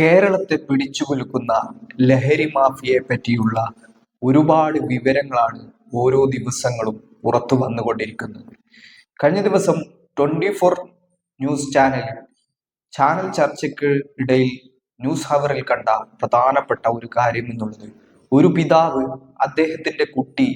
കേരളത്തെ പിടിച്ചുകുലുക്കുന്ന ലഹരി മാഫിയയെ പറ്റിയുള്ള ഒരുപാട് വിവരങ്ങളാണ് ഓരോ ദിവസങ്ങളും പുറത്തു വന്നുകൊണ്ടിരിക്കുന്നത്. കഴിഞ്ഞ ദിവസം 24 ന്യൂസ് ചാനൽ ചർച്ചയ്ക്ക് ഇടയിൽ ന്യൂസ് ഹവറിൽ കണ്ട പ്രധാനപ്പെട്ട ഒരു കാര്യം എന്നുള്ളത്, ഒരു പിതാവ് അദ്ദേഹത്തിന്റെ കുട്ടി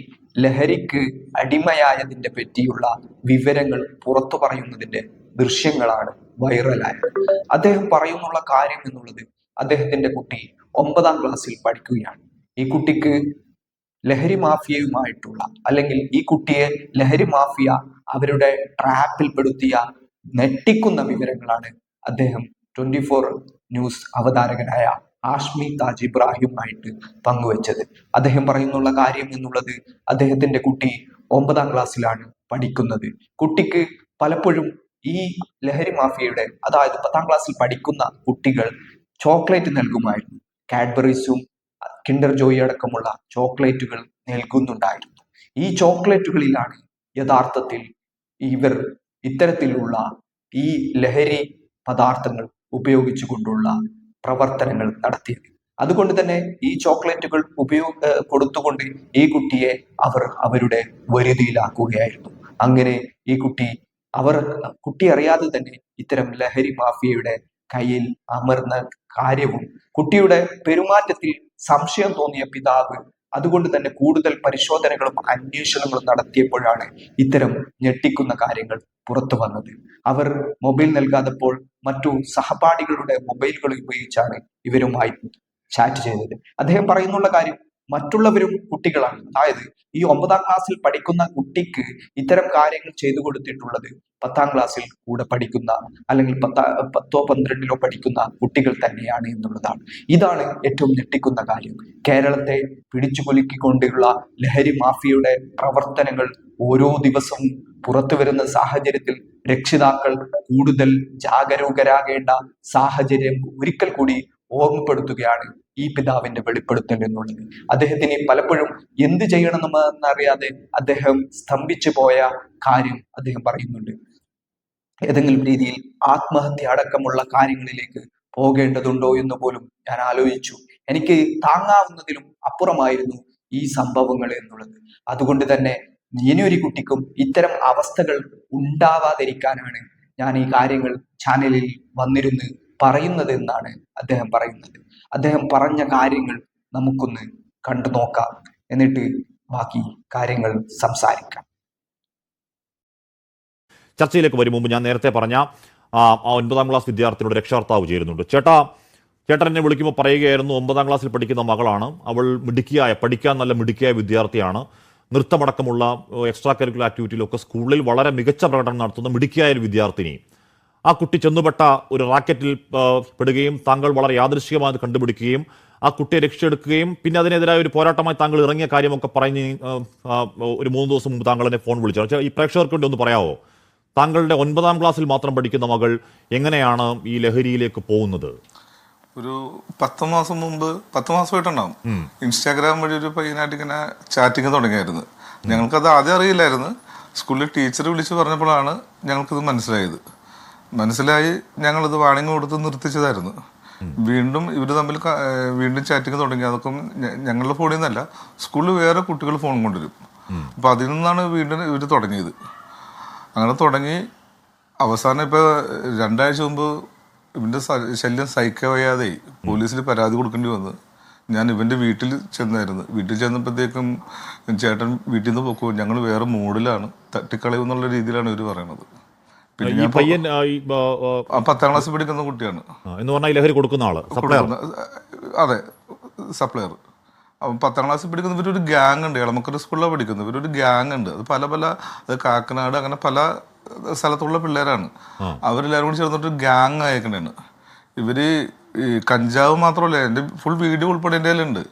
ലഹരിക്ക് അടിമയായതിന്റെ പറ്റിയുള്ള വിവരങ്ങൾ പുറത്തു പറയുന്നതിന്റെ ദൃശ്യങ്ങളാണ് വൈറലായത്. അദ്ദേഹം പറയുന്നുള്ള കാര്യം എന്നുള്ളത്, അദ്ദേഹത്തിന്റെ കുട്ടി 9ാം ക്ലാസ്സിൽ പഠിക്കുകയാണ്. ഈ കുട്ടിക്ക് ലഹരി മാഫിയയുമായിട്ടുള്ള, അല്ലെങ്കിൽ ഈ കുട്ടിയെ ലഹരി മാഫിയ അവരുടെ ട്രാപ്പിൽ പെടുത്തിയ ഞെട്ടിക്കുന്ന വിവരങ്ങളാണ് അദ്ദേഹം 24 ന്യൂസ് അവതാരകനായ ആഷ്മി താജ് ഇബ്രാഹിമുമായിട്ട് പങ്കുവച്ചത്. അദ്ദേഹം പറയുന്നുള്ള കാര്യം എന്നുള്ളത്, അദ്ദേഹത്തിന്റെ കുട്ടി 9ാം ക്ലാസ്സിലാണ് പഠിക്കുന്നത്. കുട്ടിക്ക് പലപ്പോഴും ഈ ലഹരി മാഫിയയുടെ, അതായത് 10ാം ക്ലാസ്സിൽ പഠിക്കുന്ന കുട്ടികൾ ചോക്ലേറ്റ് നൽകുമായിരുന്നു. കാഡ്ബറീസും കിൻഡർ ജോയി അടക്കമുള്ള ചോക്ലേറ്റുകൾ നൽകുന്നുണ്ടായിരുന്നു. ഈ ചോക്ലേറ്റുകളിലാണ് യഥാർത്ഥത്തിൽ ഇവർ ഇത്തരത്തിലുള്ള ഈ ലഹരി പദാർത്ഥങ്ങൾ ഉപയോഗിച്ചുകൊണ്ടുള്ള പ്രവർത്തനങ്ങൾ നടത്തിയത്. അതുകൊണ്ട് തന്നെ ഈ ചോക്ലേറ്റുകൾ കൊടുത്തുകൊണ്ട് ഈ കുട്ടിയെ അവർ അവരുടെ വരുതിയിലാക്കുകയായിരുന്നു. അങ്ങനെ ഈ കുട്ടി അറിയാതെ തന്നെ ഇത്തരം ലഹരി മാഫിയയുടെ കയ്യിൽ അമർന്ന കാര്യവും, കുട്ടിയുടെ പെരുമാറ്റത്തിൽ സംശയം തോന്നിയ പിതാവ് അതുകൊണ്ട് തന്നെ കൂടുതൽ പരിശോധനകളും അന്വേഷണങ്ങളും നടത്തിയപ്പോഴാണ് ഇത്തരം ഞെട്ടിക്കുന്ന കാര്യങ്ങൾ പുറത്തു വന്നത്. അവർ മൊബൈൽ നൽകാതപ്പോൾ മറ്റു സഹപാഠികളുടെ മൊബൈലുകൾ ഉപയോഗിച്ചാണ് ഇവരുമായി ചാറ്റ് ചെയ്തത്. അദ്ദേഹം പറയുന്നുള്ള കാര്യം, മറ്റുള്ളവരും കുട്ടികളാണ്. അതായത് ഈ 9ാം ക്ലാസ്സിൽ പഠിക്കുന്ന കുട്ടിക്ക് ഇത്തരം കാര്യങ്ങൾ ചെയ്തു കൊടുത്തിട്ടുള്ളത് 10ാം ക്ലാസ്സിൽ കൂടെ പഠിക്കുന്ന, അല്ലെങ്കിൽ 10ഓ 12ലോ പഠിക്കുന്ന കുട്ടികൾ തന്നെയാണ് എന്നുള്ളതാണ്. ഇതാണ് ഏറ്റവും ഞെട്ടിക്കുന്ന കാര്യം. കേരളത്തെ പിടിച്ചുകുലുക്കിക്കൊണ്ടുള്ള ലഹരി മാഫിയയുടെ പ്രവർത്തനങ്ങൾ ഓരോ ദിവസവും പുറത്തു വരുന്ന സാഹചര്യത്തിൽ രക്ഷിതാക്കൾ കൂടുതൽ ജാഗരൂകരാകേണ്ട സാഹചര്യം ഒരിക്കൽ കൂടി ഓർമ്മപ്പെടുത്തുകയാണ് ഈ പിതാവിന്റെ വെളിപ്പെടുത്തൽ എന്നുള്ളത്. അദ്ദേഹത്തിന് പലപ്പോഴും എന്ത് ചെയ്യണമെന്നറിയാതെ അദ്ദേഹം സ്തംഭിച്ചു പോയ കാര്യം അദ്ദേഹം പറയുന്നുണ്ട്. ഏതെങ്കിലും രീതിയിൽ ആത്മഹത്യ അടക്കമുള്ള കാര്യങ്ങളിലേക്ക് പോകേണ്ടതുണ്ടോ എന്ന് പോലും ഞാൻ ആലോചിച്ചു. എനിക്ക് താങ്ങാവുന്നതിലും അപ്പുറമായിരുന്നു ഈ സംഭവങ്ങൾ എന്നുള്ളത്. അതുകൊണ്ട് തന്നെ ഇനിയൊരു കുട്ടിക്കും ഇത്തരം അവസ്ഥകൾ ഉണ്ടാവാതിരിക്കാനാണ് ഞാൻ ഈ കാര്യങ്ങൾ ചാനലിൽ വന്നിരുന്ന് പറയുന്നത് എന്നാണ് അദ്ദേഹം പറയുന്നത്. അദ്ദേഹം പറഞ്ഞ കാര്യങ്ങൾ നമുക്കൊന്ന് കണ്ടു നോക്കാം, എന്നിട്ട് ബാക്കി കാര്യങ്ങൾ സംസാരിക്കാം. ചർച്ചയിലേക്ക് വരും മുമ്പ് ഞാൻ നേരത്തെ പറഞ്ഞ ആ 9ാം ക്ലാസ് വിദ്യാർത്ഥിയുടെ രക്ഷകർത്താവ് ചേരുന്നുണ്ട്. ചേട്ടൻ എന്നെ വിളിക്കുമ്പോൾ പറയുകയായിരുന്നു, 9ാം ക്ലാസ്സിൽ പഠിക്കുന്ന മകളാണ്, അവൾ പഠിക്കാൻ നല്ല മിടുക്കിയായ വിദ്യാർത്ഥിയാണ്, നൃത്തമടക്കമുള്ള എക്സ്ട്രാ കരിക്കുലർ ആക്ടിവിറ്റിയിലൊക്കെ സ്കൂളിൽ വളരെ മികച്ച പ്രകടനം നടത്തുന്ന മിടുക്കിയായ ഒരു വിദ്യാർത്ഥിനി. ആ കുട്ടി ചെന്നുപെട്ട ഒരു റാക്കറ്റിൽ പെടുകയും താങ്കൾ വളരെ യാദൃശ്ചികമായി കണ്ടുപിടിക്കുകയും ആ കുട്ടിയെ രക്ഷയെടുക്കുകയും പിന്നെ അതിനെതിരായ ഒരു പോരാട്ടമായി താങ്കൾ ഇറങ്ങിയ കാര്യമൊക്കെ പറഞ്ഞ് ഒരു 3 ദിവസം മുമ്പ് താങ്കൾ എന്നെ ഫോൺ വിളിച്ചു. ഈ പ്രേക്ഷകർക്ക് വേണ്ടി ഒന്ന് പറയാമോ, താങ്കളുടെ 9ാം ക്ലാസ്സിൽ മാത്രം പഠിക്കുന്ന മകൾ എങ്ങനെയാണ് ഈ ലഹരിയിലേക്ക് പോകുന്നത്? ഒരു 10 മാസം മുമ്പ്, 10 മാസമായിട്ടുണ്ടാവും, ഇൻസ്റ്റാഗ്രാം വഴി ഒരു പയ്യനായിട്ട് ഇങ്ങനെ ചാറ്റിങ് തുടങ്ങിയായിരുന്നു. ഞങ്ങൾക്കത് ആദ്യം അറിയില്ലായിരുന്നു. സ്കൂളിൽ ടീച്ചർ വിളിച്ച് പറഞ്ഞപ്പോഴാണ് ഞങ്ങൾക്കിത് മനസ്സിലായി. ഞങ്ങളിത് വാണിംഗ് കൊടുത്ത് നിർത്തിച്ചതായിരുന്നു. വീണ്ടും ഇവർ തമ്മിൽ വീണ്ടും ചാറ്റിങ് തുടങ്ങി. അതൊക്കെ ഞങ്ങളുടെ ഫോണിൽ നിന്നല്ല, സ്കൂളിൽ വേറെ കുട്ടികൾ ഫോൺ കൊണ്ടുവരും. അപ്പം അതിൽ നിന്നാണ് വീണ്ടും ഇവർ തുടങ്ങിയത്. അങ്ങനെ തുടങ്ങി അവസാനം ഇപ്പോൾ 2 ആഴ്ച മുമ്പ് ഇവൻ്റെ ശല്യം സഹിക്കാൻ വയ്യാതെ പോലീസിൽ പരാതി കൊടുക്കേണ്ടി വന്നു. ഞാൻ ഇവൻ്റെ വീട്ടിൽ ചെന്നായിരുന്നു. വീട്ടിൽ ചെന്നപ്പോഴത്തേക്കും ചേട്ടൻ വീട്ടിൽ നിന്ന് പോക്കോ, ഞങ്ങൾ വേറെ മൂഡിലാണ്, തട്ടിക്കളയുന്നുള്ള രീതിയിലാണ് ഇവർ പറയണത്. പിന്നെ ഞാൻ 10ാം ക്ലാസ്സിൽ പഠിക്കുന്ന കുട്ടിയാണ് എന്ന് പറഞ്ഞാൽ ലഹരി കൊടുക്കുന്ന ആള്, അതെ, സപ്ലയർ. അപ്പം 10ാം ക്ലാസ്സിൽ പഠിക്കുന്ന ഇവരൊരു ഗ്യാങ് ഉണ്ട്. എളമക്കര സ്കൂളിലാണ് പഠിക്കുന്നത്. ഇവരൊരു ഗ്യാങ് ഉണ്ട്. അത് അത് കാക്കനാട്, അങ്ങനെ പല സ്ഥലത്തുള്ള പിള്ളേരാണ്. അവരെല്ലാവരും കൂടി ചേർന്നിട്ട് ഗ്യാങ് അയക്കണേണ്. ഇവര് ഈ കഞ്ചാവ് മാത്രമല്ല, എൻ്റെ ഫുൾ വീഡിയോ ഉൾപ്പെടെ എൻ്റെ കയ്യിലുണ്ട്.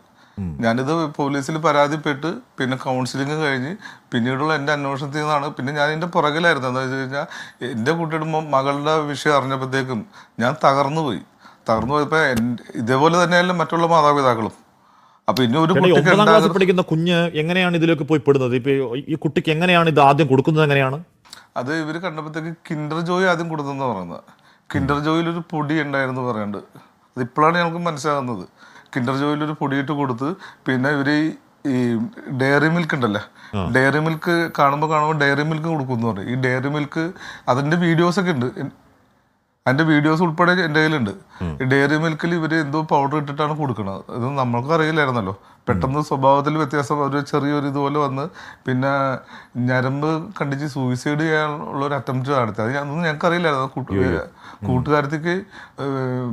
ഞാനിത് പോലീസിൽ പരാതിപ്പെട്ട് പിന്നെ കൗൺസിലിംഗ് കഴിഞ്ഞ് പിന്നീടുള്ള എൻ്റെ അന്വേഷണത്തിൽ നിന്നാണ്. പിന്നെ ഞാൻ ഇതിൻ്റെ പുറകിലായിരുന്നു. എന്താ വെച്ച് കഴിഞ്ഞാൽ എൻ്റെ കുട്ടിയുടെ മകളുടെ വിഷയം അറിഞ്ഞപ്പോഴത്തേക്കും ഞാൻ തകർന്നു പോയപ്പോൾ ഇതേപോലെ തന്നെയല്ല മറ്റുള്ള മാതാപിതാക്കളും. അപ്പൊ ഇനി ഒരു പഠിക്കുന്ന കുഞ്ഞ് എങ്ങനെയാണ് ഇതിലേക്ക് പോയി പെടുന്നത്? ഇപ്പൊ ഈ കുട്ടിക്ക് എങ്ങനെയാണ് ഇത് ആദ്യം കൊടുക്കുന്നത്? എങ്ങനെയാണ് അത് ഇവർ കണ്ടപ്പോഴത്തേക്ക് കിൻഡർ ജോയ് ആദ്യം കൊടുത്തെന്ന് പറയുന്നത്. കിൻഡർ ജോയിൽ ഒരു പൊടി ഉണ്ടായിരുന്നു പറയുന്നുണ്ട്. അത് ഇപ്പോഴാണ് ഞങ്ങൾക്ക് മനസ്സിലാകുന്നത്. കിൻഡർ ജോയിൽ ഒരു പൊടിയിട്ട് കൊടുത്ത് പിന്നെ ഇവർ ഈ ഡയറി മിൽക്ക് ഉണ്ടല്ലോ, ഡയറി മിൽക്ക് കാണുമ്പോൾ ഡയറി മിൽക്ക് കൊടുക്കുമെന്ന് പറയും. ഈ ഡയറി മിൽക്ക് അതിൻ്റെ വീഡിയോസൊക്കെ ഉണ്ട്, അതിൻ്റെ വീഡിയോസ് ഉൾപ്പെടെ എൻ്റെ കയ്യിലുണ്ട്. ഈ ഡയറി മിൽക്കിൽ ഇവർ എന്തോ പൗഡർ ഇട്ടിട്ടാണ് കൊടുക്കുന്നത്. ഇത് നമ്മൾക്ക് അറിയില്ലായിരുന്നല്ലോ. പെട്ടെന്ന് സ്വഭാവത്തിൽ വ്യത്യാസം, ഒരു ചെറിയൊരു ഇതുപോലെ വന്ന് പിന്നെ ഞരമ്പ് കണ്ടിച്ച് സൂയിസൈഡ് ചെയ്യാനുള്ള ഒരു അറ്റംപ്റ്റ് നടത്തി. അതൊന്നും ഞങ്ങൾക്ക് അറിയില്ലായിരുന്നു. കൂട്ടുകാരത്തേക്ക്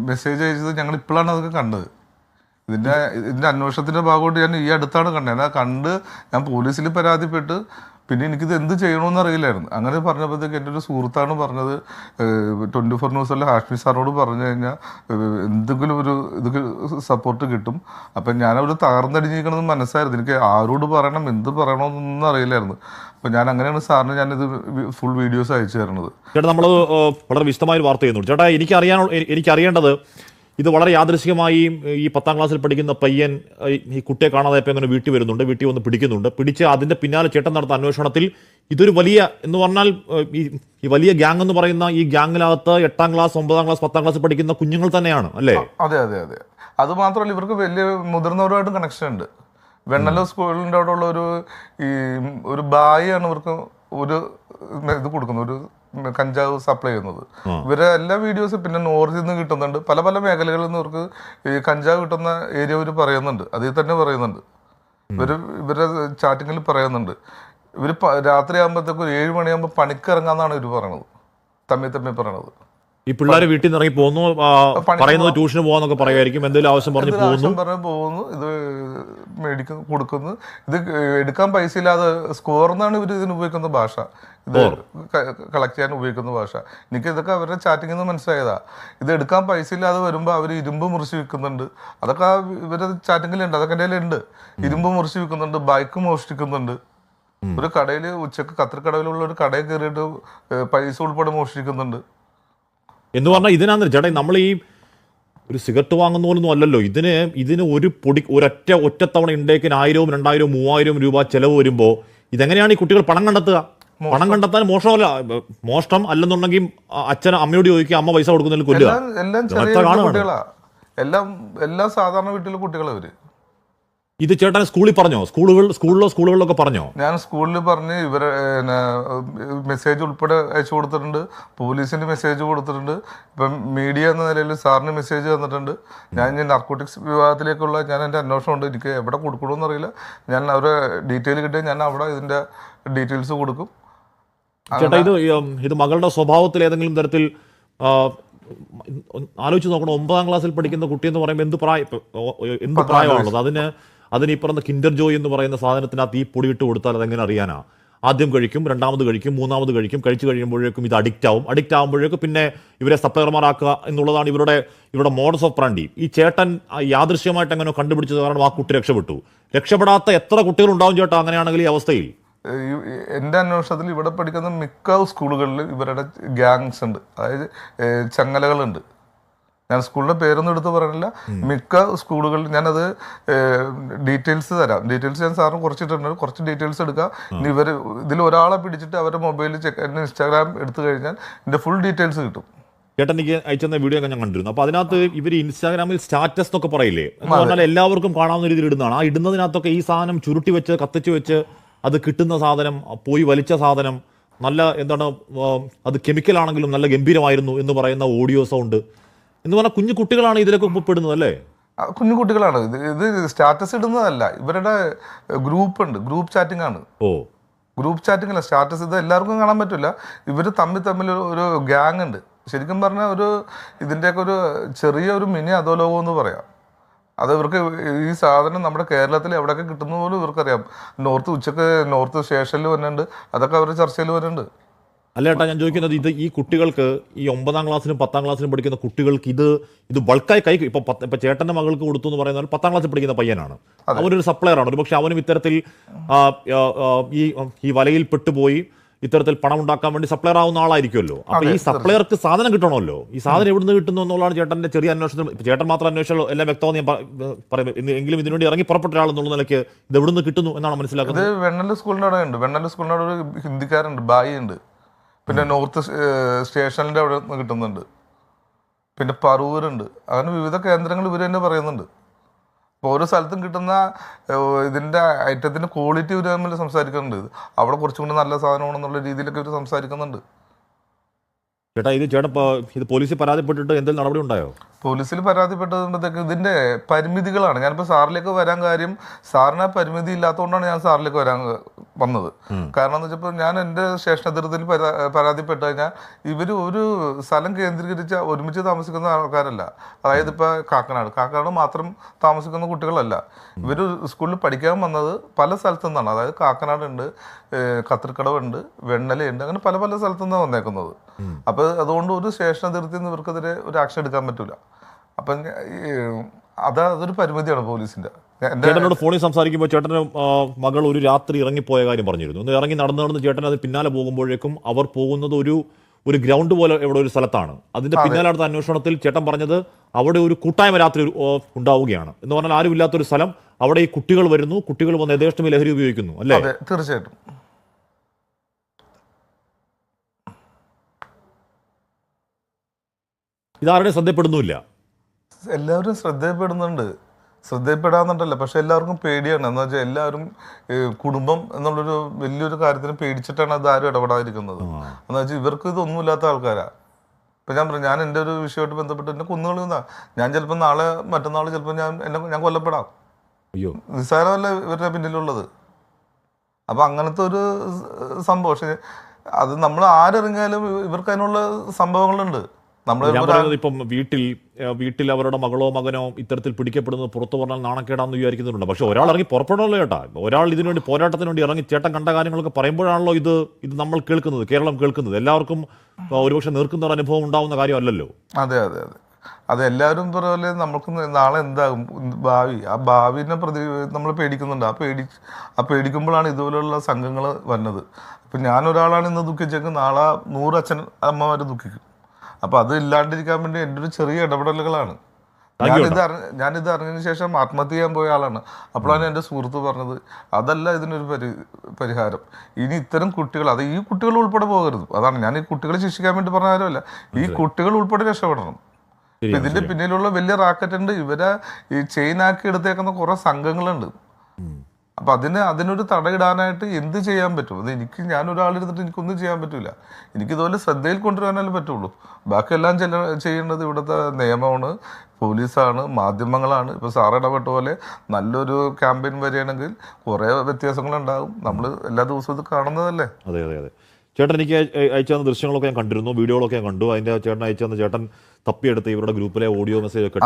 മെസ്സേജ് അയച്ചത് ഞങ്ങൾ ഇപ്പോഴാണ് അതൊക്കെ കണ്ടത്. ഇതിൻ്റെ അന്വേഷണത്തിൻ്റെ ഭാഗമായിട്ട് ഞാൻ ഈ അടുത്താണ് കണ്ടത്. എന്നാൽ കണ്ട് ഞാൻ പോലീസിൽ പരാതിപ്പെട്ട് പിന്നെ എനിക്കിത് എന്ത് ചെയ്യണമെന്ന് അറിയില്ലായിരുന്നു. അങ്ങനെ പറഞ്ഞപ്പോഴത്തേക്ക് എൻ്റെ ഒരു സുഹൃത്താണ് പറഞ്ഞത്, 24 ന്യൂസിലെ ഹാഷ്മി സാറിനോട് പറഞ്ഞു കഴിഞ്ഞാൽ എന്തെങ്കിലും ഒരു ഇത് സപ്പോർട്ട് കിട്ടും. അപ്പം ഞാനവർ തകർന്നടിഞ്ഞിരിക്കണമെന്ന് മനസ്സായിരുന്നു. എനിക്ക് ആരോട് പറയണം എന്ത് പറയണമെന്നൊന്നും അറിയില്ലായിരുന്നു. അപ്പം ഞാൻ അങ്ങനെയാണ് സാറിന് ഞാനിത് ഫുൾ വീഡിയോസ് അയച്ചു തരുന്നത്. ചേട്ടാ, നമ്മൾ വളരെ വിശദമായ വാർത്ത ചെയ്യുന്നു. ചേട്ടാ, എനിക്കറിയേണ്ടത് ഇത് വളരെ യാദൃശികമായി ഈ 10ാം ക്ലാസ്സിൽ പഠിക്കുന്ന പയ്യൻ ഈ കുട്ടിയെ കാണാതായപ്പോൾ അങ്ങനെ വീട്ടിൽ വരുന്നുണ്ട്, വീട്ടിൽ വന്ന് പിടിച്ച് അതിൻ്റെ പിന്നാലെ ചേട്ടൻ നടത്തുന്ന അന്വേഷണത്തിൽ ഇതൊരു വലിയ എന്ന് പറഞ്ഞാൽ ഈ വലിയ ഗ്യാങ് എന്ന് പറയുന്ന ഈ ഗ്യാങ്ങിനകത്ത് 8ാം ക്ലാസ് 9ാം ക്ലാസ് 10ാം ക്ലാസ് പഠിക്കുന്ന കുഞ്ഞുങ്ങൾ തന്നെയാണ് അല്ലേ? അതെ അതെ അതെ. അത് മാത്രമല്ല ഇവർക്ക് വലിയ മുതിർന്നവരുമായിട്ട് കണക്ഷൻ ഉണ്ട്. വെണ്ണല സ്കൂളിൻ്റെ അവിടെ ഉള്ള ഒരു ബായിയാണ് ഇവർക്ക് ഒരു ഇത് കൊടുക്കുന്നത്, ഒരു കഞ്ചാവ് സപ്ലൈ ചെയ്യുന്നത്. ഇവരെ എല്ലാ വീഡിയോസും പിന്നെ നോർത്തിൽ നിന്ന് കിട്ടുന്നുണ്ട്, പല പല മേഖലകളിൽ നിന്ന് ഇവർക്ക് ഈ കഞ്ചാവ് കിട്ടുന്ന ഏരിയ ഇവർ പറയുന്നുണ്ട്, അതിൽ തന്നെ പറയുന്നുണ്ട്. ഇവരെ ചാറ്റിങ്ങിൽ പറയുന്നുണ്ട്. ഇവർ രാത്രി ആകുമ്പോഴത്തേക്ക് ഒരു 7 മണിയാകുമ്പോൾ പണിക്കിറങ്ങാന്നാണ് ഇവർ പറയണത്, തമ്മി പറയണത്. ഈ പിള്ളേർ വീട്ടിൽ നിന്ന് ഇറങ്ങി പോകുന്നു, പറയുന്നത് ട്യൂഷന് പോകാന്നൊക്കെ പറയുമായിരിക്കും, എന്തെങ്കിലും ആവശ്യം പറഞ്ഞ് പോകുന്നു, ഇത് മേടിക്കുന്നു കൊടുക്കുന്നു. ഇത് എടുക്കാൻ പൈസ ഇല്ലാതെ സ്കോർ എന്നാണ് ഇവർ ഇതിന് ഉപയോഗിക്കുന്ന ഭാഷ, ഇത് കളക്ട് ചെയ്യാൻ ഉപയോഗിക്കുന്ന ഭാഷ. എനിക്ക് ഇതൊക്കെ അവരുടെ ചാറ്റിങ്ങിൽ നിന്ന് മനസ്സിലായതാ. ഇത് എടുക്കാൻ പൈസ ഇല്ലാതെ വരുമ്പോൾ അവർ ഇരുമ്പ് മുറിച്ച് വിൽക്കുന്നുണ്ട്, അതൊക്കെ ഇവരുടെ ചാറ്റിങ്ങിലുണ്ട്, അതൊക്കെ എൻ്റെ കയ്യിലുണ്ട്. ഇരുമ്പ് മുറിച്ച് വിൽക്കുന്നുണ്ട്, ബൈക്ക് മോഷ്ടിക്കുന്നുണ്ട്. ഒരു കടയിൽ ഉച്ചക്ക് കത്തിരിക്കടവിലുള്ള ഒരു കടയിൽ കയറിയിട്ട് പൈസ ഉൾപ്പെടെ മോഷ്ടിക്കുന്നുണ്ട്. എന്ന് പറഞ്ഞാൽ ഇതിനാന്ന് ചേട്ടാ, നമ്മൾ ഈ ഒരു സിഗരറ്റ് വാങ്ങുന്ന പോലൊന്നും അല്ലല്ലോ. ഇതിന് ഒരു ഒറ്റത്തവണ ഇണ്ടേക്കിന് 1000, 2000, 3000 രൂപ ചെലവ് വരുമ്പോൾ ഇതെങ്ങനെയാണ് ഈ കുട്ടികൾ പണം കണ്ടെത്തുക? പണം കണ്ടെത്താൻ മോഷണം അല്ലെന്നുണ്ടെങ്കിൽ അച്ഛൻ അമ്മയോട് ചോദിക്കുക, അമ്മ പൈസ കൊടുക്കുന്നതിൽ കൊല്ലുക. എല്ലാം സാധാരണ വീട്ടിലെ കുട്ടികളെ അവര്. ഇത് ചേട്ടൻ സ്കൂളിൽ പറഞ്ഞോ? സ്കൂളുകളിലൊക്കെ പറഞ്ഞോ? ഞാൻ സ്കൂളിൽ പറഞ്ഞ് ഇവരെ മെസ്സേജ് ഉൾപ്പെടെ അയച്ചു കൊടുത്തിട്ടുണ്ട്, പോലീസിന് മെസ്സേജ് കൊടുത്തിട്ടുണ്ട്, ഇപ്പം മീഡിയ എന്ന നിലയിൽ സാറിന് മെസ്സേജ് തന്നിട്ടുണ്ട്. ഞാൻ നാർക്കോട്ടിക്സ് വിഭാഗത്തിലേക്കുള്ള എൻ്റെ അന്വേഷണമുണ്ട്. എനിക്ക് എവിടെ കൊടുക്കണമെന്ന് അറിയില്ല. ഞാൻ അവരെ ഡീറ്റെയിൽ കിട്ടിയാൽ ഞാൻ അവിടെ ഇതിൻ്റെ ഡീറ്റെയിൽസ് കൊടുക്കും. ചേട്ടാ, ഇത് മകളുടെ സ്വഭാവത്തിൽ ഏതെങ്കിലും തരത്തിൽ ആലോചിച്ച് നോക്കണം. 9ാം ക്ലാസ്സിൽ പഠിക്കുന്ന കുട്ടി എന്ന് പറയുമ്പോൾ എന്ത് പ്രായമാണുള്ളത്? അതിന് ഈ പറഞ്ഞ കിൻഡർ ജോയ് എന്ന് പറയുന്ന സാധനത്തിനകത്ത് ഈ പൊടിയിട്ട് കൊടുത്താൽ അതെങ്ങനെ അറിയാനാ? ആദ്യം കഴിക്കും, രണ്ടാമത് കഴിക്കും, മൂന്നാമത് കഴിക്കും, കഴിച്ചു കഴിയുമ്പോഴേക്കും ഇത് അഡിക്റ്റ് ആകുമ്പോഴേക്കും പിന്നെ ഇവരെ സപ്ലയർമാരാക്കുക എന്നുള്ളതാണ് ഇവരുടെ മോഡസ് ഓഫ് പ്രാൻഡി. ഈ ചേട്ടൻ യാദൃശ്യമായിട്ട് എങ്ങനെ കണ്ടുപിടിച്ചത് കാരണം ആ കുട്ടി രക്ഷപ്പെടാത്ത എത്ര കുട്ടികളുണ്ടാവും ചേട്ടാ അങ്ങനെയാണെങ്കിൽ ഈ അവസ്ഥയിൽ? എൻ്റെ അന്വേഷണത്തിൽ ഇവിടെ പഠിക്കുന്ന മിക്ക സ്കൂളുകളിൽ ഇവരുടെ ഗ്യാങ്സ് ഉണ്ട്, അതായത് ചങ്ങലകളുണ്ട്. ഞാൻ സ്കൂളിൻ്റെ പേരൊന്നും എടുത്ത് പറയുന്നില്ല. മിക്ക സ്കൂളുകളിൽ ഞാനത് ഡീറ്റെയിൽസ് തരാം. ഡീറ്റെയിൽസ് ഞാൻ സാറിന് കുറച്ചിട്ടുണ്ട്, കുറച്ച് ഡീറ്റെയിൽസ് എടുക്കാം. ഇനി ഇതിൽ ഒരാളെ പിടിച്ചിട്ട് അവരുടെ മൊബൈലിൽ എൻ്റെ ഇൻസ്റ്റാഗ്രാം എടുത്തു കഴിഞ്ഞാൽ എൻ്റെ ഫുൾ ഡീറ്റെയിൽസ് കിട്ടും. ചേട്ടൻ എനിക്ക് അയച്ചെന്ന വീഡിയോ ഒക്കെ ഞാൻ കണ്ടിരുന്നു. അപ്പോൾ അതിനകത്ത് ഇവർ ഇൻസ്റ്റാഗ്രാമിൽ സ്റ്റാറ്റസ് എന്നൊക്കെ പറയില്ലേ, എന്ന് പറഞ്ഞാൽ എല്ലാവർക്കും കാണാവുന്ന രീതിയിൽ ഇടുന്നതാണ്. ആ ഇടുന്നതിനകത്തൊക്കെ ഈ സാധനം ചുരുട്ടി വെച്ച് കത്തിച്ച് വെച്ച് അത് കിട്ടുന്ന സാധനം, പോയി വലിച്ച സാധനം, നല്ല അത് കെമിക്കലാണെങ്കിലും നല്ല ഗംഭീരമായിരുന്നു എന്ന് പറയുന്ന ഓഡിയോ സൗണ്ട് എന്ന് പറഞ്ഞാൽ കുഞ്ഞു കുട്ടികളാണ് ഇതിലൊക്കെ ഉൾപ്പെടുന്നത് അല്ലേ? കുഞ്ഞു കുട്ടികളാണ് ഇത് സ്റ്റാറ്റസ് ഇടുന്നതല്ല, ഇവരുടെ ഗ്രൂപ്പ് ഉണ്ട്, ഗ്രൂപ്പ് ചാറ്റിംഗ് ആണ്. ഗ്രൂപ്പ് ചാറ്റിംഗ് അല്ല, സ്റ്റാറ്റസ്. ഇത് എല്ലാവർക്കും കാണാൻ പറ്റില്ല. ഇവർ തമ്മിൽ ഒരു ഗ്യാങ് ഉണ്ട്. ശരിക്കും പറഞ്ഞാൽ ഇതിൻ്റെയൊക്കെ ഒരു ചെറിയ ഒരു മിനി അധോലോകം എന്ന് പറയാം. അത് ഇവർക്ക് ഈ സാധനം നമ്മുടെ കേരളത്തിൽ എവിടെയൊക്കെ കിട്ടുന്ന പോലും ഇവർക്കറിയാം. ഉച്ചക്ക് നോർത്ത് സ്റ്റേഷനിൽ വരുന്നുണ്ട്, അതൊക്കെ അവർ ചർച്ചയിൽ വരുന്നുണ്ട്. അല്ല ചേട്ടാ, ഞാൻ ചോദിക്കുന്നത് ഈ കുട്ടികൾക്ക്, ഈ 9ാം ക്ലാസ്സിലും 10ാം ക്ലാസ്സിലും പഠിക്കുന്ന കുട്ടികൾക്ക് ഇത് ബൾക്കായി ഇപ്പൊ ചേട്ടന്റെ മകൾക്ക് കൊടുത്തു എന്ന് പറയുന്നത് 10ാം ക്ലാസ്സിൽ പഠിക്കുന്ന പയ്യനാണ്, അവനൊരു സപ്ലയറാണ്. ഒരു പക്ഷെ അവനും ഇത്തരത്തിൽ ഈ വലയിൽ പെട്ടുപോയി ഇത്തരത്തിൽ പണം ഉണ്ടാക്കാൻ വേണ്ടി സപ്ലയർ ആവുന്ന ആളായിരിക്കുമല്ലോ. അപ്പൊ ഈ സപ്ലയർക്ക് സാധനം കിട്ടണമല്ലോ. ഈ സാധനം എവിടുന്ന് കിട്ടുന്നു എന്നുള്ളതാണ് ചേട്ടന്റെ ചെറിയ അന്വേഷണം. ചേട്ടൻ മാത്രം അന്വേഷണം എല്ലാം വ്യക്തമാണെന്ന് ഞാൻ പറയുന്നത്. എങ്കിലും ഇതിനുവേണ്ടി ഇറങ്ങി പുറപ്പെട്ട ആൾ എന്നുള്ള നിലയ്ക്ക് ഇത് എവിടുന്ന് കിട്ടുന്നു എന്നാണ് മനസ്സിലാക്കുന്നത്. ഇത് വെണ്ണല സ്കൂളിൻ്റെ അവിടെ ഉണ്ട്. വെണ്ണല സ്കൂളിൻ്റെ അവിടെ ഒരു ഹിന്ദിക്കാരുണ്ട്, ബായി ഉണ്ട്. പിന്നെ നോർത്ത് സ്റ്റേഷനിൻ്റെ അവിടെ നിന്ന് കിട്ടുന്നുണ്ട്. പിന്നെ പറവൂരുണ്ട്. അങ്ങനെ വിവിധ കേന്ദ്രങ്ങൾ ഇവർ തന്നെ പറയുന്നുണ്ട്. അപ്പോൾ ഓരോ സ്ഥലത്തും കിട്ടുന്ന ഇതിൻ്റെ ഐറ്റത്തിൻ്റെ ക്വാളിറ്റി ഇവർ തമ്മിൽ സംസാരിക്കുന്നുണ്ട്. അവിടെ കുറച്ചും കൂടി നല്ല സാധനമാണെന്നുള്ള രീതിയിലൊക്കെ ഇവർ സംസാരിക്കുന്നുണ്ട്. ചേട്ടാ ഇത് പോലീസിൽ പരാതിപ്പെട്ടിട്ട് എന്തെങ്കിലും നടപടി ഉണ്ടായോ? പോലീസിൽ പരാതിപ്പെട്ടതുമ്പോഴത്തേക്ക് ഇതിൻ്റെ പരിമിതികളാണ്. ഞാനിപ്പോൾ സാറിലേക്ക് വരാൻ കാര്യം, സാറിന് പരിമിതി ഇല്ലാത്തതുകൊണ്ടാണ് ഞാൻ സാറിലേക്ക് വന്നത്. കാരണം എന്ന് വെച്ചപ്പോൾ ഞാൻ എൻ്റെ സ്റ്റേഷൻ അതിർത്തിയിൽ പരാതിപ്പെട്ട് കഴിഞ്ഞാൽ ഇവർ ഒരു സ്ഥലം കേന്ദ്രീകരിച്ച് ഒരുമിച്ച് താമസിക്കുന്ന ആൾക്കാരല്ല. അതായത് ഇപ്പോൾ കാക്കനാട് മാത്രം താമസിക്കുന്ന കുട്ടികളല്ല. ഇവർ സ്കൂളിൽ പഠിക്കാൻ വന്നത് പല സ്ഥലത്തു നിന്നാണ്. അതായത് കാക്കനാടുണ്ട്, കത്രിക്കടവുണ്ട്, വെണ്ണലയുണ്ട്, അങ്ങനെ പല പല സ്ഥലത്തു നിന്നാണ് വന്നേക്കുന്നത്. അപ്പോൾ അതുകൊണ്ട് ഒരു സ്റ്റേഷൻ അതിർത്തിയിൽ നിന്ന് ഇവർക്കെതിരെ ഒരു ആക്ഷൻ എടുക്കാൻ പറ്റില്ല. അപ്പം അതൊരു പരിമിതിയാണ് പോലീസിന്റെ. ചേട്ടനോട് ഫോണിൽ സംസാരിക്കുമ്പോൾ ചേട്ടന് മകൾ ഒരു രാത്രി ഇറങ്ങിപ്പോയ കാര്യം പറഞ്ഞിരുന്നു. ഒന്ന് ഇറങ്ങി നടന്ന് ചേട്ടൻ അത് പിന്നാലെ പോകുമ്പോഴേക്കും അവർ പോകുന്നത് ഒരു ഗ്രൗണ്ട് പോലെ എവിടെ ഒരു സ്ഥലത്താണ്. അതിന്റെ പിന്നാലെ നടന്ന അന്വേഷണത്തിൽ ചേട്ടൻ പറഞ്ഞത് അവിടെ ഒരു കൂട്ടായ്മ രാത്രി ഉണ്ടാവുകയാണ് എന്ന് പറഞ്ഞാൽ ആരും ഇല്ലാത്തൊരു സ്ഥലം. അവിടെ ഈ കുട്ടികൾ വരുന്നു, കുട്ടികൾ വന്ന് യഥേഷ്ടം ലഹരി ഉപയോഗിക്കുന്നു അല്ലേ? തീർച്ചയായിട്ടും. ഇതാരുടെ ശ്രദ്ധപ്പെടുന്നില്ല. എല്ലാവരും ശ്രദ്ധയപ്പെടാന്നുണ്ടല്ല, പക്ഷെ എല്ലാവർക്കും പേടിയാണ്. എന്ന് വെച്ചാൽ എല്ലാവരും കുടുംബം എന്നുള്ളൊരു വലിയൊരു കാര്യത്തിന് പേടിച്ചിട്ടാണ് അത് ആരും ഇടപെടാതിരിക്കുന്നത്. എന്ന് വെച്ചാൽ ഇവർക്ക് ഇതൊന്നുമില്ലാത്ത ആൾക്കാരാ. ഇപ്പം ഞാൻ പറഞ്ഞു, ഞാൻ എൻ്റെ ഒരു വിഷയമായിട്ട് ബന്ധപ്പെട്ട് എന്നെ കൊന്നുകളയുന്ന, ഞാൻ ചിലപ്പോൾ മറ്റന്നാൾ ചിലപ്പോൾ ഞാൻ കൊല്ലപ്പെടാം. അയ്യോ, നിസ്സാരമല്ല ഇവരുടെ പിന്നിലുള്ളത്. അപ്പം അങ്ങനത്തെ ഒരു സംഭവം. പക്ഷെ അത് നമ്മൾ ആരിറങ്ങിയാലും ഇവർക്ക് അതിനുള്ള സംഭവങ്ങളുണ്ട്. ഇപ്പം വീട്ടിൽ അവരുടെ മകളോ മകനോ ഇത്തരത്തിൽ പിടിക്കപ്പെടുന്നത് പുറത്തു പറഞ്ഞാൽ നാണക്കേടാന്ന് വിചാരിക്കുന്നുണ്ട്. പക്ഷെ ഒരാൾ ഇറങ്ങി പുറപ്പെടണല്ലോ ചേട്ടാ. ഒരാൾ ഇതിനുവേണ്ടി പോരാട്ടത്തിന് വേണ്ടി ഇറങ്ങി ചേട്ടൻ കണ്ട കാര്യങ്ങളൊക്കെ പറയുമ്പോഴാണല്ലോ ഇത് നമ്മൾ കേൾക്കുന്നത്, കേരളം കേൾക്കുന്നത്. എല്ലാവർക്കും ഒരുപക്ഷെ നേർക്കുന്ന ഒരു അനുഭവം ഉണ്ടാവുന്ന കാര്യമല്ലല്ലോ. അതെ, അതെല്ലാവരും പോലെ നമുക്ക് നാളെ എന്താകും ഭാവി, ആ ഭാവിനെ നമ്മൾ പേടിക്കുന്നുണ്ട്. ആ പേടിക്കുമ്പോഴാണ് ഇതുപോലുള്ള സംഘങ്ങൾ വരുന്നത്. ഇപ്പം ഞാനൊരാളാണ് ഇന്ന് ദുഃഖിച്ചെങ്കിൽ നാളെ 100 അച്ഛൻ അമ്മമാർ ദുഃഖിക്കും. അപ്പം അത് ഇല്ലാണ്ടിരിക്കാൻ വേണ്ടി എൻ്റെ ഒരു ചെറിയ ഇടപെടലുകളാണ്. ഞാനിത് അറിഞ്ഞതിന് ശേഷം ആത്മഹത്യ ചെയ്യാൻ പോയ ആളാണ്. അപ്പോഴാണ് എൻ്റെ സുഹൃത്ത് പറഞ്ഞത് അതല്ല ഇതിനൊരു പരിഹാരം. ഇനി ഇത്തരം കുട്ടികൾ, അത് ഈ കുട്ടികൾ ഉൾപ്പെടെ പോകരുത്. അതാണ് ഞാൻ ഈ കുട്ടികളെ ശിക്ഷിക്കാൻ വേണ്ടി പറഞ്ഞ കാര്യമല്ല, ഈ കുട്ടികൾ ഉൾപ്പെടെ രക്ഷപ്പെടണം. ഇതിന്റെ പിന്നിലുള്ള വലിയ റാക്കറ്റ് ഉണ്ട്. ഇവരെ ഈ ചെയിനാക്കി എടുത്തേക്കുന്ന കുറെ സംഘങ്ങളുണ്ട്. അപ്പൊ അതിനൊരു തടയിടാനായിട്ട് എന്ത് ചെയ്യാൻ പറ്റും? അത് ഞാൻ ഒരാളെടുത്തിട്ട് എനിക്കൊന്നും ചെയ്യാൻ പറ്റില്ല. എനിക്കിതുപോലെ ശ്രദ്ധയിൽ കൊണ്ടുവരാനല്ലേ പറ്റുള്ളൂ. ബാക്കിയെല്ലാം ചെയ്യേണ്ടത് ഇവിടുത്തെ നിയമമാണ്, പോലീസാണ്, മാധ്യമങ്ങളാണ്. ഇപ്പോൾ സാർ ഇടപെട്ട പോലെ നല്ലൊരു ക്യാമ്പയിൻ വരികയാണെങ്കിൽ കുറേ വ്യത്യാസങ്ങളുണ്ടാകും. നമ്മൾ എല്ലാ ദിവസവും ഇത് കാണുന്നതല്ലേ. അതെ. ചേട്ടൻ എനിക്ക് അയച്ചു തന്ന ദൃശ്യങ്ങളൊക്കെ ഞാൻ കണ്ടിരുന്നു, വീഡിയോകളൊക്കെ ഞാൻ കണ്ടു. അതിന്റെ ചേട്ടൻ അയച്ചു തന്ന ചേട്ടൻ തപ്പിയെടുത്ത് ഇവരുടെ ഗ്രൂപ്പിലെ ഓഡിയോ മെസ്സേജ് ഒക്കെ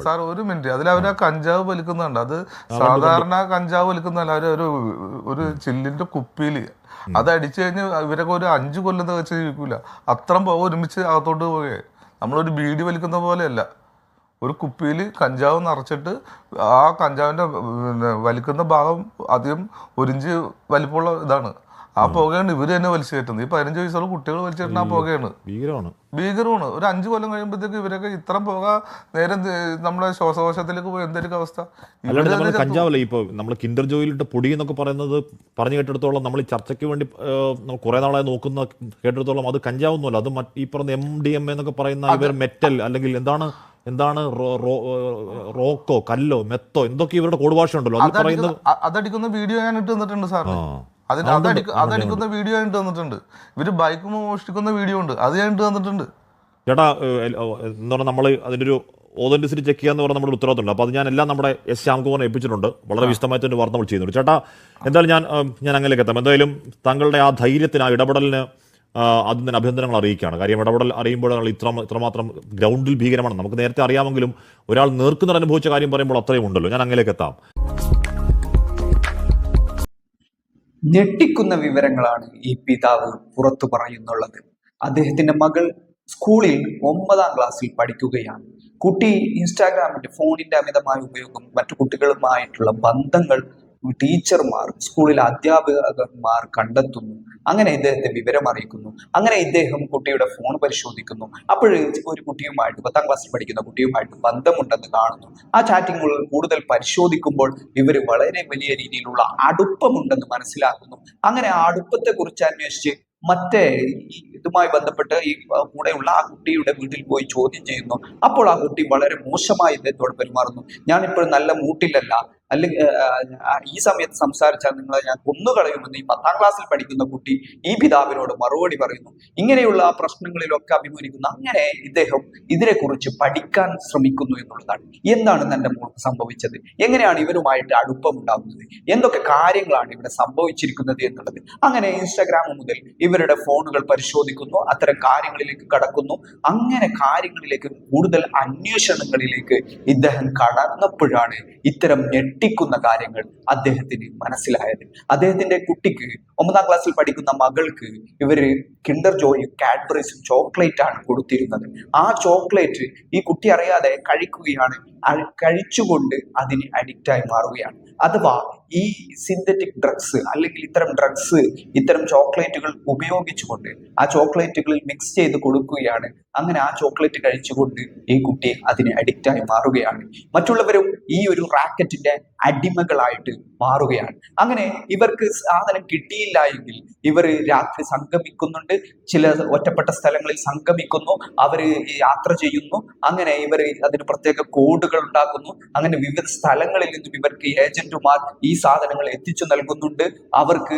സാർ ഒരു മിനിറ്റ്, അതിൽ അവർ കഞ്ചാവ് വലിക്കുന്നുണ്ട്. അത് സാധാരണ കഞ്ചാവ് വലിക്കുന്നതല്ല, ഒരു ചില്ലിന്റെ കുപ്പിയിൽ അത് അടിച്ചു കഴിഞ്ഞ് ഇവരൊക്കെ ഒരു 5 കൊല്ലം വെച്ച് ജീവിക്കൂല. അത്രയും ഒരുമിച്ച് അകത്തോട്ട് പോവുകയെ. നമ്മളൊരു ബീഡി വലിക്കുന്ന പോലെയല്ല, ഒരു കുപ്പിയിൽ കഞ്ചാവ് നിറച്ചിട്ട് ആ കഞ്ചാവിൻ്റെ വലിക്കുന്ന ഭാഗം അധികം 1 ഇഞ്ച് വലിപ്പമുള്ള ഇതാണ്. ആ പുകയാണ് ഇവർ തന്നെ വലിച്ചു കയറ്റുന്നത്. ഈ 15 വയസ്സുള്ള കുട്ടികൾ വലിച്ചു കയറ്റുന്ന ആ പുകയാണ്. ഭീകരമാണ്. ഒരു 5 കൊല്ലം കഴിയുമ്പോഴത്തേക്ക് ഇവരൊക്കെ ഇത്ര പുക നേരെ നമ്മുടെ ശ്വാസകോശത്തിലേക്ക് പോയി എന്തായിരിക്കും അവസ്ഥ? കഞ്ചാവല്ല, ഇപ്പൊ നമ്മൾ കിൻഡർ ജോയിലിട്ട് പൊടി എന്നൊക്കെ പറയുന്നത് പറഞ്ഞു കേട്ടിടത്തോളം, നമ്മൾ ഈ ചർച്ചയ്ക്ക് വേണ്ടി കുറെ നാളായി കേട്ടിടത്തോളം അത് കഞ്ചാവൊന്നുമല്ല. അത് ഈ പറഞ്ഞ MDMA എന്നൊക്കെ പറയുന്ന ഇവർ മെറ്റൽ അല്ലെങ്കിൽ എന്താണ് റോക്കോ, കല്ലോ, മെത്തോ, എന്തൊക്കെ ഇവരുടെ കോഡ് ഭാഷ ഉണ്ടല്ലോ. അത് പറയുന്നത് അതടിക്കുന്ന വീഡിയോ ഞാൻ ഇട്ട് തന്നിട്ടുണ്ട് സാർ. അതടിക്കുന്ന വീഡിയോ ഞാൻ ഇട്ട് തന്നിട്ടുണ്ട്. ഇവര് ബൈക്ക് മോഷ്ടിക്കുന്ന വീഡിയോ ഉണ്ട്, അത് ഞാൻ ഇട്ട് തന്നിട്ടുണ്ട്. ചേട്ടാ, എന്താ പറയുക, നമ്മൾ അതിൻ്റെ ഒരു ഓതന്റിസിറ്റി ചെക്ക് ചെയ്യാന്ന് പറഞ്ഞാൽ നമ്മുടെ ഉത്തരവാദിത്തമുണ്ട്. അപ്പോൾ അത് ഞാൻ എല്ലാം നമ്മുടെ S. ശ്യാംകുമാറിനെ ഏൽപ്പിച്ചിട്ടുണ്ട്. വളരെ വിശദമായിട്ട് എൻ്റെ വാർത്ത നമ്മൾ ചെയ്യുന്നുണ്ട്. ചേട്ടാ, എന്തായാലും ഞാൻ അങ്ങനെയൊക്കെ എത്താം. എന്തായാലും താങ്കളുടെ ആ ധൈര്യത്തിന്, ആ ഇടപെടലിന് ആദ്യം തന്നെ അഭിനന്ദനങ്ങൾ അറിയിക്കുകയാണ്. കാര്യം ഇടപെടൽ അറിയുമ്പോഴാണ് ഇത്രമാത്രം ഗ്രൗണ്ടിൽ ഭീകരമാണ്. നമുക്ക് നേരത്തെ അറിയാമെങ്കിലും ഒരാൾ നേർക്കുനർ അനുഭവിച്ച കാര്യം പറയുമ്പോൾ അത്രയും ഉണ്ടല്ലോ. ഞാൻ അങ്ങനെയൊക്കെ എത്താം. ഞെട്ടിക്കുന്ന വിവരങ്ങളാണ് ഈ പിതാവ് പുറത്തു പറയുന്നുള്ളത്. അദ്ദേഹത്തിന്റെ മകൾ സ്കൂളിൽ 9ാം ക്ലാസ്സിൽ പഠിക്കുകയാണ്. കുട്ടി ഇൻസ്റ്റാഗ്രാമിന്റെ, ഫോണിന്റെ അമിതമായ ഉപയോഗം, മറ്റു കുട്ടികളുമായിട്ടുള്ള ബന്ധങ്ങൾ ടീച്ചർമാർ, സ്കൂളിലെ അധ്യാപകന്മാർ കണ്ടെത്തുന്നു. അങ്ങനെ ഇദ്ദേഹത്തെ വിവരം അറിയിക്കുന്നു. അങ്ങനെ ഇദ്ദേഹം കുട്ടിയുടെ ഫോൺ പരിശോധിക്കുന്നു. അപ്പോഴേ ഒരു കുട്ടിയുമായിട്ട്, 10ാം ക്ലാസ്സിൽ പഠിക്കുന്ന കുട്ടിയുമായിട്ട് ബന്ധമുണ്ടെന്ന് കാണുന്നു. ആ ചാറ്റിങ്ങുകൾ കൂടുതൽ പരിശോധിക്കുമ്പോൾ ഇവർ വളരെ വലിയ രീതിയിലുള്ള അടുപ്പമുണ്ടെന്ന് മനസ്സിലാക്കുന്നു. അങ്ങനെ ആ അടുപ്പത്തെ കുറിച്ച് അന്വേഷിച്ച് മറ്റേ ഇതുമായി ബന്ധപ്പെട്ട് ഈ കൂടെയുള്ള ആ കുട്ടിയുടെ വീട്ടിൽ പോയി ചോദ്യം ചെയ്യുന്നു. അപ്പോൾ ആ കുട്ടി വളരെ മോശമായി ഇദ്ദേഹത്തോട് പെരുമാറുന്നു. ഞാനിപ്പോൾ നല്ല മൂട്ടിലല്ല, അല്ലെങ്കിൽ ഈ സമയത്ത് സംസാരിച്ചാൽ നിങ്ങളെ ഞാൻ കൊന്നുകളയുമെന്ന് ഈ 10ാം ക്ലാസ്സിൽ പഠിക്കുന്ന കുട്ടി ഈ പിതാവിനോട് മറുപടി പറയുന്നു. ഇങ്ങനെയുള്ള പ്രശ്നങ്ങളിലൊക്കെ അഭിമുഖീകരിക്കുന്നു. അങ്ങനെ ഇദ്ദേഹം ഇതിനെക്കുറിച്ച് പഠിക്കാൻ ശ്രമിക്കുന്നു എന്നുള്ളതാണ്. എന്താണ് തന്റെ മോൾക്ക് സംഭവിച്ചത്, എങ്ങനെയാണ് ഇവരുമായിട്ട് അടുപ്പമുണ്ടാകുന്നത്, എന്തൊക്കെ കാര്യങ്ങളാണ് ഇവിടെ സംഭവിച്ചിരിക്കുന്നത് എന്നുള്ളത്. അങ്ങനെ ഇൻസ്റ്റാഗ്രാം മുതൽ ഇവരുടെ ഫോണുകൾ പരിശോധിക്കുന്നു, അത്തരം കാര്യങ്ങളിലേക്ക് കടക്കുന്നു. അങ്ങനെ കാര്യങ്ങളിലേക്ക് കൂടുതൽ അന്വേഷണങ്ങളിലേക്ക് ഇദ്ദേഹം കടന്നപ്പോഴാണ് ഇത്തരം ഞെട്ടിക്കുന്ന കാര്യങ്ങൾ അദ്ദേഹത്തിന് മനസ്സിലായത്. അദ്ദേഹത്തിന്റെ കുട്ടിക്ക് 9ാം ക്ലാസ്സിൽ പഠിക്കുന്ന മകൾക്ക് ഇവര് കിൻഡർ ജോയും കാഡ്ബറീസും ചോക്ലേറ്റ് ആണ് കൊടുത്തിരുന്നത്. ആ ചോക്ലേറ്റ് ഈ കുട്ടി അറിയാതെ കഴിക്കുകയാണ്. കഴിച്ചുകൊണ്ട് അതിന് അഡിക്റ്റായി മാറുകയാണ്. അഥവാ ഈ സിന്തറ്റിക് ഡ്രഗ്സ് അല്ലെങ്കിൽ ഇത്തരം ഡ്രഗ്സ്, ഇത്തരം ചോക്ലേറ്റുകൾ ഉപയോഗിച്ചുകൊണ്ട് ആ ചോക്ലേറ്റുകളിൽ മിക്സ് ചെയ്ത് കൊടുക്കുകയാണ്. അങ്ങനെ ആ ചോക്ലേറ്റ് കഴിച്ചുകൊണ്ട് ഈ കുട്ടി അതിന് അഡിക്റ്റായി മാറുകയാണ്. മറ്റുള്ളവരും ഈ ഒരു റാക്കറ്റിന്റെ അടിമകളായിട്ട് മാറുകയാണ്. അങ്ങനെ ഇവർക്ക് സാധനം കിട്ടിയില്ല എങ്കിൽ ഇവർ രാത്രി സംഗമിക്കുന്നുണ്ട്, ചില ഒറ്റപ്പെട്ട സ്ഥലങ്ങളിൽ സംഗമിക്കുന്നു, അവര് യാത്ര ചെയ്യുന്നു. അങ്ങനെ ഇവർ അതിന് പ്രത്യേക കോഡുകൾ ഉണ്ടാക്കുന്നു. അങ്ങനെ വിവിധ സ്ഥലങ്ങളിൽ നിന്നും ഇവർക്ക് ഏജന്റുമാർ ഈ സാധനങ്ങൾ എത്തിച്ചു നൽകുന്നുണ്ട്. അവർക്ക്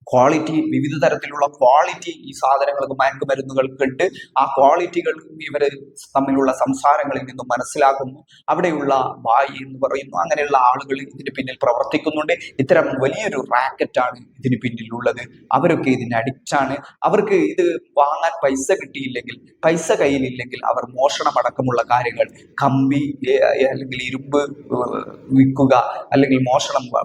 ക്വാളിറ്റി, വിവിധ തരത്തിലുള്ള ക്വാളിറ്റി ഈ സാധനങ്ങൾക്ക്, മയക്കുമരുന്നുകൾക്കുണ്ട്. ആ ക്വാളിറ്റികൾ ഇവർ തമ്മിലുള്ള സംസാരങ്ങളിൽ നിന്നും മനസ്സിലാക്കുന്നു. അവിടെയുള്ള ബായി എന്ന് പറയുന്നു, അങ്ങനെയുള്ള ആളുകൾ ഇതിന് പിന്നിൽ പ്രവർത്തിക്കുന്നുണ്ട്. ഇത്തരം വലിയൊരു റാക്കറ്റാണ് ഇതിന് പിന്നിലുള്ളത്. അവരൊക്കെ ഇതിന് അഡിക്റ്റാണ്. അവർക്ക് ഇത് വാങ്ങാൻ പൈസ കിട്ടിയില്ലെങ്കിൽ, പൈസ കയ്യിലില്ലെങ്കിൽ അവർ മോഷണമടക്കമുള്ള കാര്യങ്ങൾ, കമ്പി അല്ലെങ്കിൽ ഇരുമ്പ് വിൽക്കുക, അല്ലെങ്കിൽ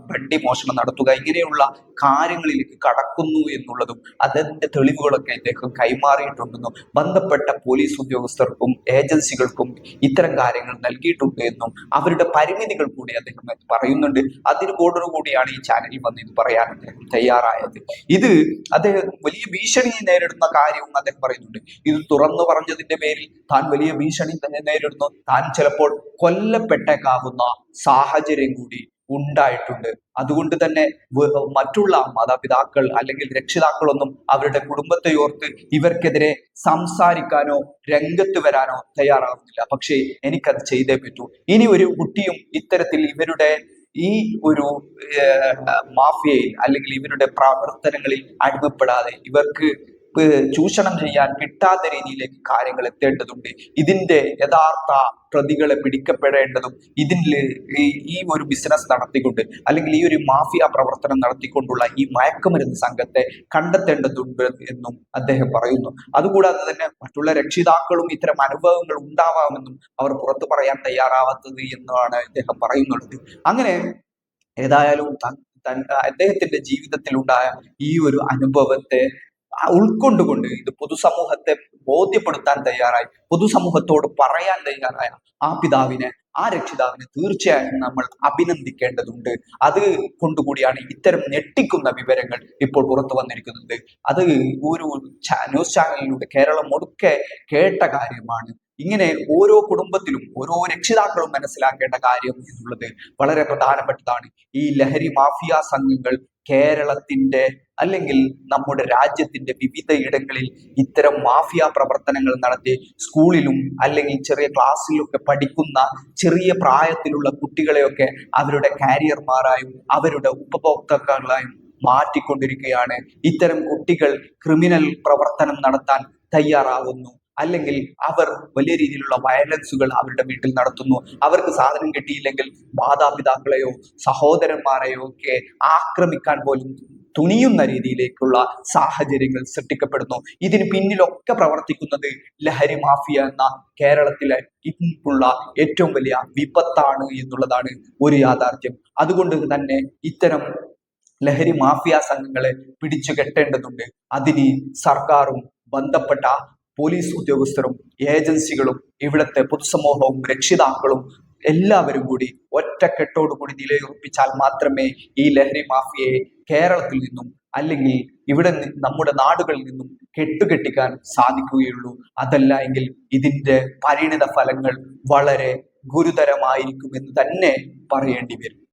വണ്ടി മോഷണം നടത്തുക, ഇങ്ങനെയുള്ള കാര്യങ്ങളിലേക്ക് കടക്കുന്നു എന്നുള്ളതും അതിന്റെ തെളിവുകളൊക്കെ ഇദ്ദേഹം കൈമാറിയിട്ടുണ്ടെന്നും ബന്ധപ്പെട്ട പോലീസ് ഉദ്യോഗസ്ഥർക്കും ഏജൻസികൾക്കും ഇത്തരം കാര്യങ്ങൾ നൽകിയിട്ടുണ്ട് എന്നും അവരുടെ പരിമിതികൾ കൂടി അദ്ദേഹം പറയുന്നുണ്ട്. അതിനോടുകൂടിയാണ് ഈ ചാനലിൽ വന്ന് ഇത് പറയാൻ അദ്ദേഹം തയ്യാറായത്. ഇത് അദ്ദേഹം വലിയ ഭീഷണി നേരിടുന്ന കാര്യവും അദ്ദേഹം പറയുന്നുണ്ട്. ഇത് തുറന്നു പറഞ്ഞതിന്റെ പേരിൽ താൻ വലിയ ഭീഷണി തന്നെ നേരിടുന്നു, താൻ ചിലപ്പോൾ കൊല്ലപ്പെട്ടേക്കാവുന്ന സാഹചര്യം കൂടി ഉണ്ടായിട്ടുണ്ട്. അതുകൊണ്ട് തന്നെ മറ്റുള്ള മാതാപിതാക്കൾ അല്ലെങ്കിൽ രക്ഷിതാക്കളൊന്നും അവരുടെ കുടുംബത്തെ ഓർത്ത് ഇവർക്കെതിരെ സംസാരിക്കാനോ രംഗത്ത് വരാനോ തയ്യാറാവുന്നില്ല. പക്ഷേ എനിക്കത് ചെയ്തേ പറ്റൂ. ഇനി ഒരു കുട്ടിയും ഇത്തരത്തിൽ ഇവരുടെ ഈ ഒരു മാഫിയയിൽ അല്ലെങ്കിൽ ഇവരുടെ പ്രവർത്തനങ്ങളിൽ അടിമപ്പെടാതെ ഇവർക്ക് ചൂഷണം ചെയ്യാൻ കിട്ടാത്ത രീതിയിലേക്ക് കാര്യങ്ങൾ എത്തേണ്ടതുണ്ട്. ഇതിന്റെ യഥാർത്ഥ പ്രതികളെ പിടിക്കപ്പെടേണ്ടതും ഇതിൽ ഈ ഒരു ബിസിനസ് നടത്തിക്കൊണ്ട് അല്ലെങ്കിൽ ഈ ഒരു മാഫിയ പ്രവർത്തനം നടത്തിക്കൊണ്ടുള്ള ഈ മയക്കുമരുന്ന് സംഘത്തെ കണ്ടെത്തേണ്ടതുണ്ട് എന്നും അദ്ദേഹം പറയുന്നു. അതുകൂടാതെ തന്നെ മറ്റുള്ള രക്ഷിതാക്കളും ഇത്തരം അനുഭവങ്ങൾ ഉണ്ടാവാമെന്നും അവർ പുറത്തു പറയാൻ തയ്യാറാവാത്തത് എന്നാണ് അദ്ദേഹം പറയുന്നുള്ളത്. അങ്ങനെ ഏതായാലും അദ്ദേഹത്തിന്റെ ജീവിതത്തിൽ ഉണ്ടായ ഈ ഒരു അനുഭവത്തെ ഉൾക്കൊണ്ടുകൊണ്ട് ഇത് പൊതുസമൂഹത്തെ ബോധ്യപ്പെടുത്താൻ തയ്യാറായി, പൊതുസമൂഹത്തോട് പറയാൻ തയ്യാറായ ആ പിതാവിനെ, ആ രക്ഷിതാവിനെ തീർച്ചയായും നമ്മൾ അഭിനന്ദിക്കേണ്ടതുണ്ട്. അത് കൊണ്ടുകൂടിയാണ് ഇത്തരം ഞെട്ടിക്കുന്ന വിവരങ്ങൾ ഇപ്പോൾ പുറത്തു വന്നിരിക്കുന്നത്. അത് ഒരു ന്യൂസ് ചാനലിലൂടെ കേരളം ഒടുക്കെ കേട്ട കാര്യമാണ്. ഇങ്ങനെ ഓരോ കുടുംബത്തിലും ഓരോ രക്ഷിതാക്കളും മനസ്സിലാക്കേണ്ട കാര്യം എന്നുള്ളത് വളരെ പ്രധാനപ്പെട്ടതാണ്. ഈ ലഹരി മാഫിയ സംഘങ്ങൾ കേരളത്തിന്റെ അല്ലെങ്കിൽ നമ്മുടെ രാജ്യത്തിന്റെ വിവിധ ഇടങ്ങളിൽ ഇത്തരം മാഫിയ പ്രവർത്തനങ്ങൾ നടത്തി സ്കൂളിലും അല്ലെങ്കിൽ ചെറിയ ക്ലാസ്സിലൊക്കെ പഠിക്കുന്ന ചെറിയ പ്രായത്തിലുള്ള കുട്ടികളെയൊക്കെ അവരുടെ കാരിയർമാരായും അവരുടെ ഉപഭോക്താക്കളായും മാറ്റിക്കൊണ്ടിരിക്കുകയാണ്. ഇത്തരം കുട്ടികൾ ക്രിമിനൽ പ്രവർത്തനം നടത്താൻ തയ്യാറാകുന്നു, അല്ലെങ്കിൽ അവർ വലിയ രീതിയിലുള്ള വയലൻസുകൾ അവരുടെ വീട്ടിൽ നടത്തുന്നു. അവർക്ക് സാധനം കിട്ടിയില്ലെങ്കിൽ മാതാപിതാക്കളെയോ സഹോദരന്മാരെയോ ഒക്കെ ആക്രമിക്കാൻ പോലും തുനിയുന്ന രീതിയിലേക്കുള്ള സാഹചര്യങ്ങൾ സൃഷ്ടിക്കപ്പെടുന്നു. ഇതിന് പിന്നിലൊക്കെ പ്രവർത്തിക്കുന്നത് ലഹരി മാഫിയ എന്ന കേരളത്തിലെ ഇപ്പോഴുള്ള ഏറ്റവും വലിയ വിപത്താണ് എന്നുള്ളതാണ് ഒരു യാഥാർത്ഥ്യം. അതുകൊണ്ട് തന്നെ ഇത്തരം ലഹരി മാഫിയ സംഘങ്ങളെ പിടിച്ചു കെട്ടേണ്ടതുണ്ട്. അതിന് സർക്കാരും ബന്ധപ്പെട്ട പോലീസ് ഉദ്യോഗസ്ഥരും ഏജൻസികളും ഇവിടുത്തെ പൊതുസമൂഹവും രക്ഷിതാക്കളും എല്ലാവരും കൂടി ഒറ്റക്കെട്ടോടുകൂടി നിലയുറപ്പിച്ചാൽ മാത്രമേ ഈ ലഹരി മാഫിയയെ കേരളത്തിൽ നിന്നും അല്ലെങ്കിൽ ഇവിടെ നമ്മുടെ നാടുകളിൽ നിന്നും കെട്ടുകെട്ടിക്കാൻ സാധിക്കുകയുള്ളൂ. അതല്ല എങ്കിൽ ഇതിന്റെ പരിണിത ഫലങ്ങൾ വളരെ ഗുരുതരമായിരിക്കുമെന്ന് തന്നെ പറയേണ്ടി വരും.